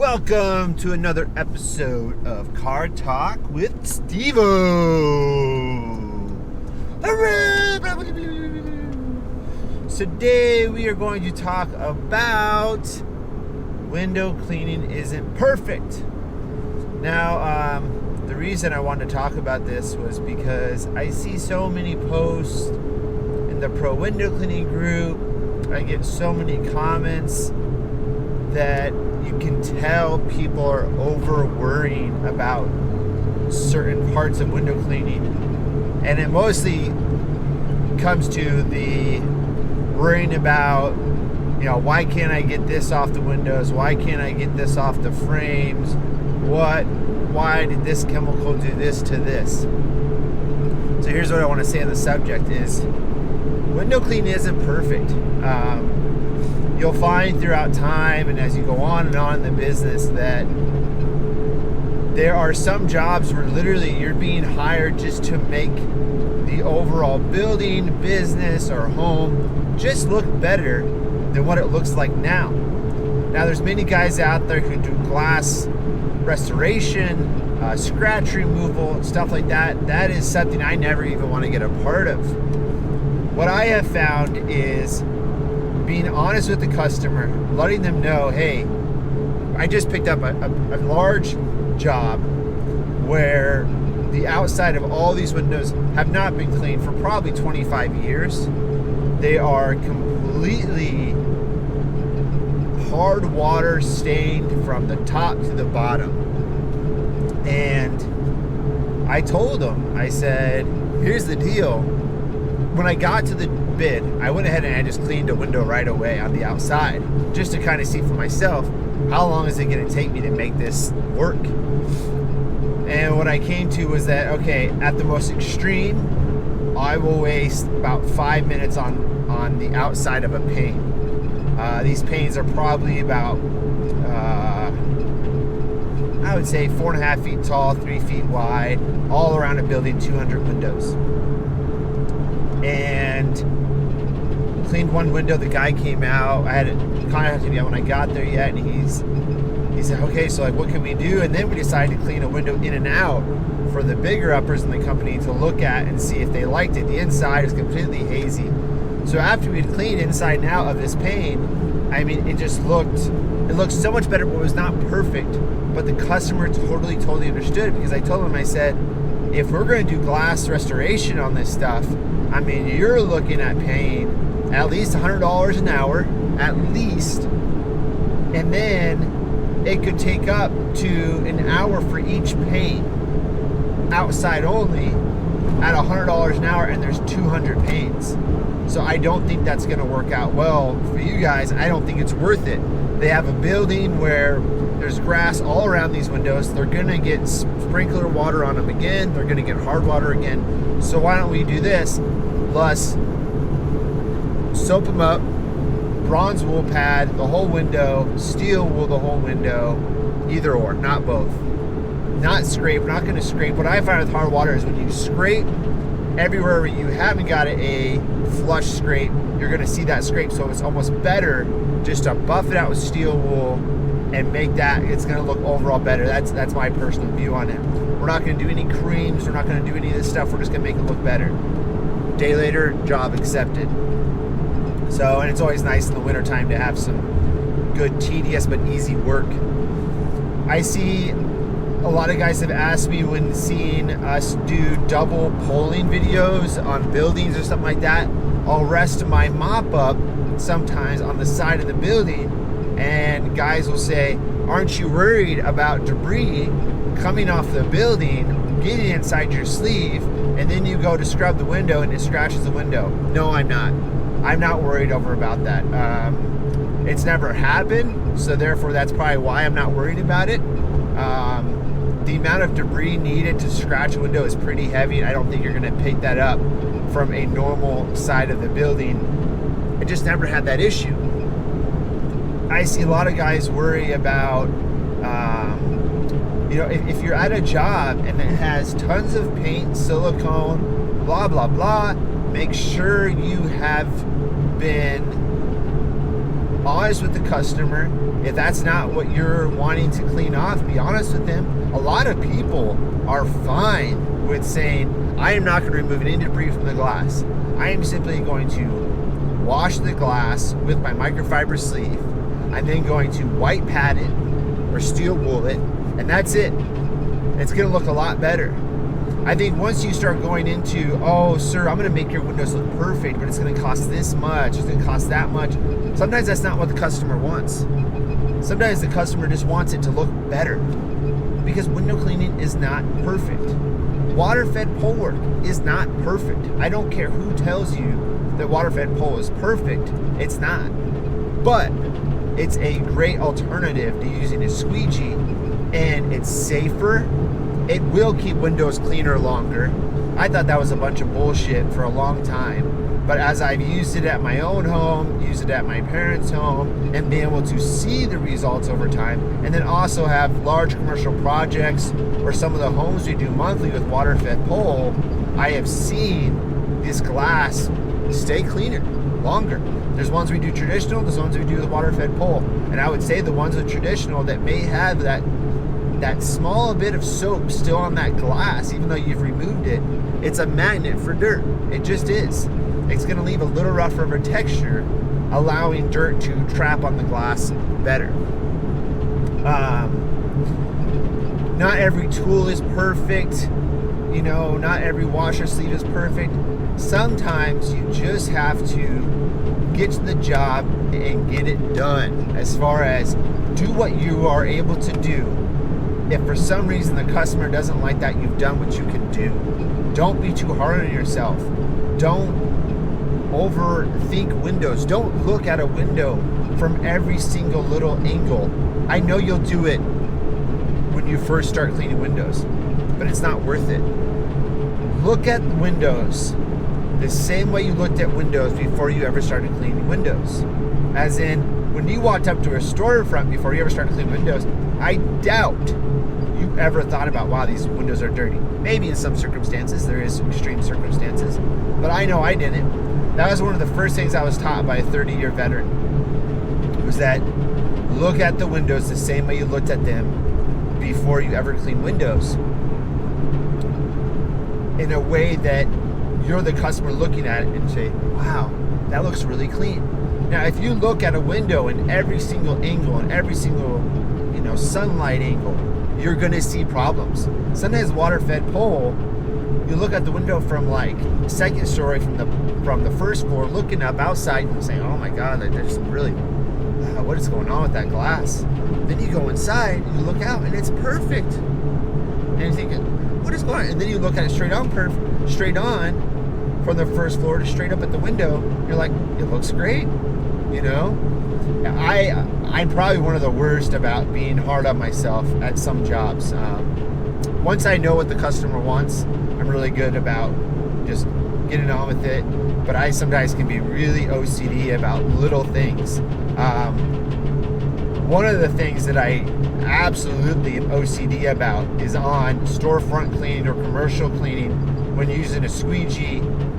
Welcome to another episode of Car Talk with SteveO. So today we are going to talk about window cleaning isn't perfect. Now, the reason I wanted to talk about this was because I see so many posts in the Pro Window Cleaning group. I get so many comments that you can tell people are over worrying about certain parts of window cleaning, and it mostly comes to the worrying about, why can't I get this off the windows? Why can't I get this off the frames? Why did this chemical do this to this? So here's what I want to say on the subject is window cleaning isn't perfect. You'll find throughout time and as you go on in the business that there are some jobs where literally you're being hired just to make the overall building, business, or home just look better than what it looks like now. Now there's many guys out there who do glass restoration, scratch removal, stuff like that. That is something I never even want to get a part of. What I have found is being honest with the customer, letting them know, hey, I just picked up a large job where the outside of all these windows have not been cleaned for probably 25 years. They are completely hard water stained from the top to the bottom. And I told them, I said, here's the deal. When I got to the bid, I went ahead and I just cleaned a window right away on the outside, just to kind of see for myself, how long is it going to take me to make this work? And what I came to was that, okay, at the most extreme, I will waste about 5 minutes on the outside of a pane. These panes are probably about, I would say 4.5 feet tall, 3 feet wide, all around a building, 200 windows. And cleaned one window. The guy came out. I hadn't contacted him when I got there yet, and he said, okay, so what can we do? And then we decided to clean a window in and out for the bigger uppers in the company to look at and see if they liked it. The inside is completely hazy. So after we'd cleaned inside and out of this pane, I mean, it looked so much better, but it was not perfect. But the customer totally understood, because I told him, I said, if we're going to do glass restoration on this stuff, I mean, you're looking at paying at least $100 an hour, at least. And then it could take up to an hour for each pane, outside only, at $100 an hour, and there's 200 panes. So I don't think that's going to work out well for you guys. I don't think it's worth it. They have a building where there's grass all around these windows. They're going to get sprinkler water on them again. They're going to get hard water again. So why don't we do this? Plus, soap them up, bronze wool pad the whole window, steel wool the whole window, either or, not both. Not scrape, not going to scrape. What I find with hard water is when you scrape everywhere where you haven't got a flush scrape, you're going to see that scrape. So it's almost better just to buff it out with steel wool and make that, it's going to look overall better. That's my personal view on it. We're not going to do any creams. We're not going to do any of this stuff. We're just going to make it look better. Day later, job accepted. So, and it's always nice in the wintertime to have some good, tedious, but easy work. I see a lot of guys have asked me when seeing us do double polling videos on buildings or something like that, I'll rest my mop up sometimes on the side of the building, and guys will say, aren't you worried about debris coming off the building, getting inside your sleeve, and then you go to scrub the window and it scratches the window? No, I'm not. I'm not worried about that. It's never happened, so therefore that's probably why I'm not worried about it. The amount of debris needed to scratch a window is pretty heavy. I don't think you're going to pick that up from a normal side of the building. I just never had that issue. I see a lot of guys worry about, if you're at a job and it has tons of paint, silicone, blah, blah, blah, make sure you have been honest with the customer. If that's not what you're wanting to clean off, be honest with them. A lot of people are fine with saying, I am not going to remove any debris from the glass. I am simply going to wash the glass with my microfiber sleeve. I'm then going to white pad it or steel wool it, and that's it. It's going to look a lot better. I think once you start going into, oh, sir, I'm going to make your windows look perfect, but it's going to cost this much, it's going to cost that much. Sometimes that's not what the customer wants. Sometimes the customer just wants it to look better, because window cleaning is not perfect. Water-fed pole work is not perfect. I don't care who tells you that water-fed pole is perfect. It's not. But it's a great alternative to using a squeegee, and it's safer. It will keep windows cleaner longer. I thought that was a bunch of bullshit for a long time. But as I've used it at my own home, used it at my parents' home, and been able to see the results over time, and then also have large commercial projects or some of the homes we do monthly with water-fed pole, I have seen this glass stay cleaner longer. There's ones we do traditional, there's ones we do with water-fed pole. And I would say the ones with traditional that may have that small bit of soap still on that glass, even though you've removed it, it's a magnet for dirt. It just is. It's going to leave a little rougher of a texture, allowing dirt to trap on the glass better. Not every tool is perfect. You know, not every washer sleeve is perfect. Sometimes you just have to get to the job and get it done. As far as do what you are able to do. If for some reason the customer doesn't like that, you've done what you can do. Don't be too hard on yourself. Don't overthink windows. Don't look at a window from every single little angle. I know you'll do it when you first start cleaning windows, but it's not worth it. Look at windows the same way you looked at windows before you ever started cleaning windows. As in, when you walked up to a storefront before you ever started cleaning windows, I doubt you ever thought about, wow, these windows are dirty. Maybe in some circumstances, there is extreme circumstances, but I know I didn't. That was one of the first things I was taught by a 30-year veteran, was that look at the windows the same way you looked at them before you ever cleaned windows, in a way that you're the customer looking at it and say, wow, that looks really clean. Now, if you look at a window in every single angle and every single, sunlight angle, you're going to see problems. Sometimes water-fed pole, you look at the window from like second story from the first floor, looking up outside and saying, oh my God, there's some really, what is going on with that glass? Then you go inside, you look out, and it's perfect. And you're thinking, what is going on? And then you look at it straight on from the first floor to straight up at the window. You're like, it looks great, I'm probably one of the worst about being hard on myself at some jobs. Once I know what the customer wants, I'm really good about just getting on with it. But I sometimes can be really OCD about little things. One of the things that I absolutely am OCD about is on storefront cleaning or commercial cleaning, when using a squeegee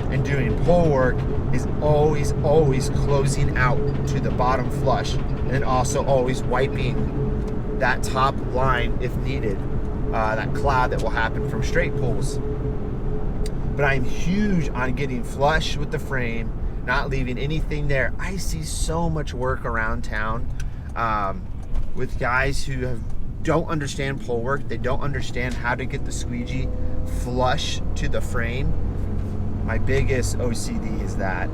and doing pole work, is always closing out to the bottom flush, and then also always wiping that top line if needed, that cloud that will happen from straight pulls. But I'm huge on getting flush with the frame, not leaving anything there. I see so much work around town with guys who don't understand pole work. They don't understand how to get the squeegee flush to the frame. My biggest OCD is that,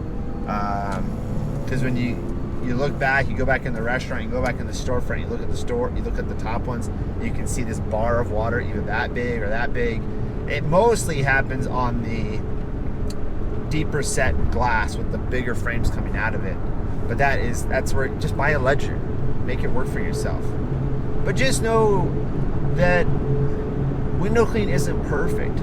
because when you look back, you go back in the restaurant, you go back in the storefront, you look at the store, you look at the top ones, you can see this bar of water either that big or that big. It mostly happens on the deeper set glass with the bigger frames coming out of it. But that's where, just buy a ledger, make it work for yourself. But just know that window clean isn't perfect.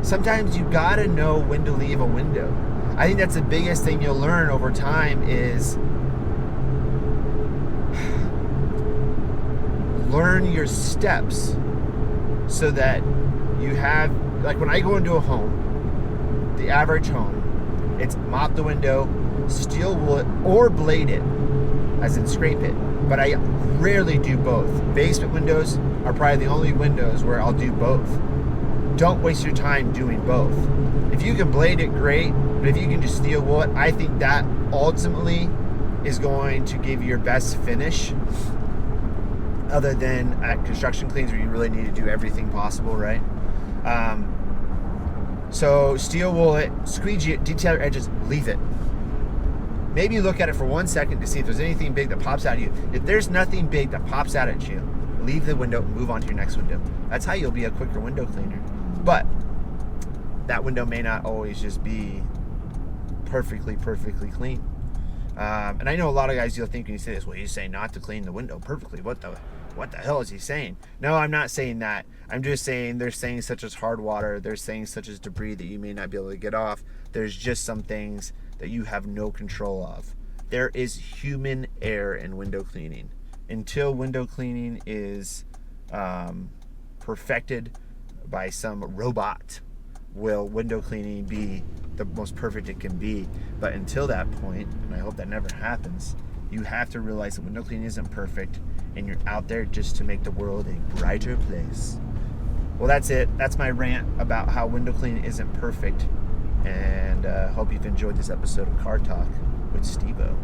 Sometimes you gotta know when to leave a window. I think that's the biggest thing you'll learn over time is learn your steps so that you have, like when I go into a home, the average home, it's mop the window, steel wool it, or blade it. as in scrape it. But I rarely do both. Basement windows are probably the only windows where I'll do both. Don't waste your time doing both. If you can blade it, great, but if you can just steel wool it, I think that ultimately is going to give you your best finish, other than at construction cleans where you really need to do everything possible, right? So steel wool it, squeegee it, detail your edges, leave it. Maybe look at it for 1 second to see if there's anything big that pops out at you. If there's nothing big that pops out at you, leave the window, move on to your next window. That's how you'll be a quicker window cleaner. But that window may not always just be perfectly clean. And I know a lot of guys, you'll think when you say this, well, he's saying not to clean the window perfectly. What the hell is he saying? No, I'm not saying that. I'm just saying there's things such as hard water, there's things such as debris that you may not be able to get off. There's just some things that you have no control of. There is human error in window cleaning. Until window cleaning is perfected by some robot, will window cleaning be the most perfect it can be. But until that point, and I hope that never happens, you have to realize that window cleaning isn't perfect, and you're out there just to make the world a brighter place. Well, that's it. That's my rant about how window cleaning isn't perfect. And hope you've enjoyed this episode of Car Talk with SteveO.